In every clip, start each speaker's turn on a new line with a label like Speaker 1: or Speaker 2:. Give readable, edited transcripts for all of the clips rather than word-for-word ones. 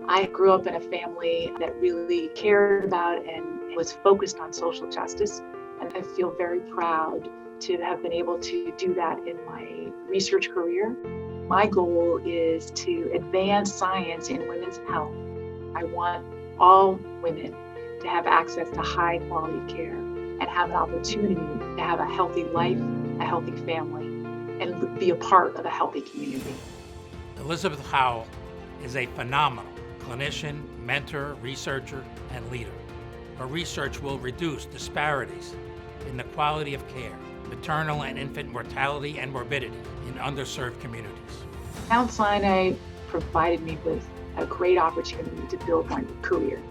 Speaker 1: I grew up in a family that really cared about and was focused on social justice, and I feel very proud to have been able to do that in my research career. My goal is to advance science in women's health. I want all women to have access to high quality care and have an opportunity to have a healthy life, a healthy family, and be a part of a healthy community.
Speaker 2: Elizabeth Howell is a phenomenal clinician, mentor, researcher, and leader. Her research will reduce disparities in the quality of care, maternal and infant mortality and morbidity in underserved communities.
Speaker 1: Mount Sinai provided me with a great opportunity to build my career.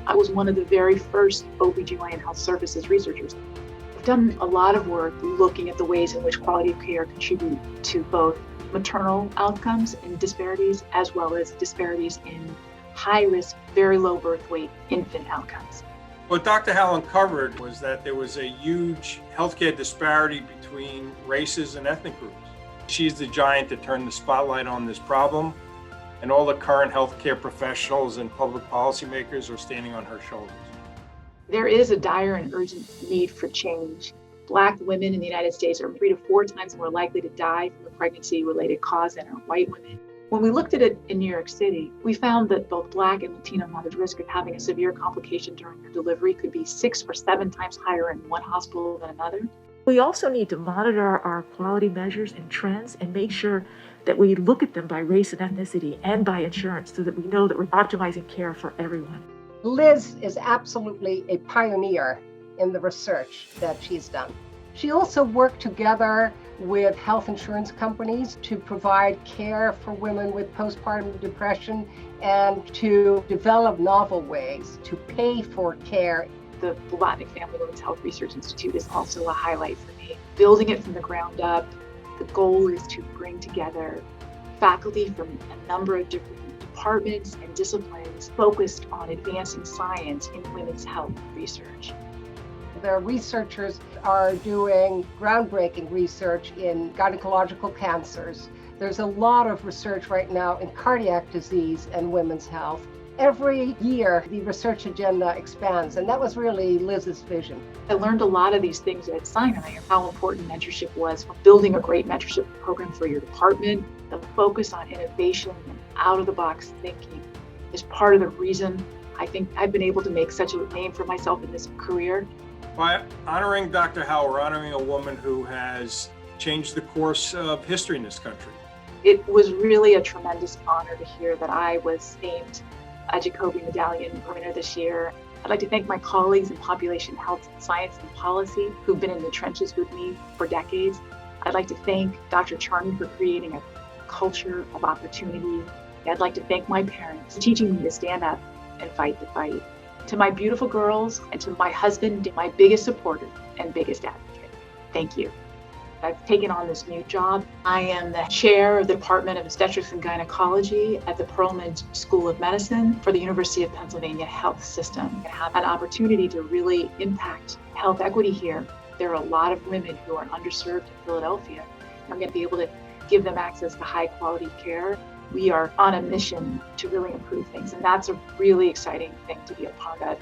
Speaker 1: I was one of the very first OBGYN health services researchers. I've done a lot of work looking at the ways in which quality of care contribute to both maternal outcomes and disparities, as well as disparities in high-risk, very low birth weight infant outcomes.
Speaker 3: What Dr. Howell uncovered was that there was a huge healthcare disparity between races and ethnic groups. She's the giant that turned the spotlight on this problem, and all the current healthcare professionals and public policymakers are standing on her shoulders.
Speaker 1: There is a dire and urgent need for change. Black women in the United States are 3 to 4 times more likely to die from a pregnancy-related cause than are white women. When we looked at it in New York City, we found that both Black and Latino mothers' risk of having a severe complication during their delivery could be 6 or 7 times higher in one hospital than another.
Speaker 4: We also need to monitor our quality measures and trends and make sure that we look at them by race and ethnicity and by insurance so that we know that we're optimizing care for everyone.
Speaker 5: Liz is absolutely a pioneer in the research that she's done. She also worked together with health insurance companies to provide care for women with postpartum depression and to develop novel ways to pay for care.
Speaker 1: The Blavatnik Family Women's Health Research Institute is also a highlight for me. Building it from the ground up, the goal is to bring together faculty from a number of different departments and disciplines focused on advancing science in women's health research.
Speaker 5: The researchers are doing groundbreaking research in gynecological cancers. There's a lot of research right now in cardiac disease and women's health. Every year, the research agenda expands, and that was really Liz's vision.
Speaker 1: I learned a lot of these things at Sinai, how important mentorship was, building a great mentorship program for your department. The focus on innovation and out-of-the-box thinking is part of the reason I think I've been able to make such a name for myself in this career.
Speaker 3: By honoring Dr. Howell, we're honoring a woman who has changed the course of history in this country.
Speaker 1: It was really a tremendous honor to hear that I was named a Jacobi Medallion winner this year. I'd like to thank my colleagues in population health science and policy who've been in the trenches with me for decades. I'd like to thank Dr. Charney for creating a culture of opportunity. I'd like to thank my parents for teaching me to stand up and fight the fight. To my beautiful girls and to my husband, my biggest supporter and biggest advocate, thank you. I've taken on this new job. I am the chair of the Department of Obstetrics and Gynecology at the Perelman School of Medicine for the University of Pennsylvania Health System. I have an opportunity to really impact health equity here. There are a lot of women who are underserved in Philadelphia. I'm going to be able to give them access to high quality care. We are on a mission to really improve things, and that's a really exciting thing to be a part of.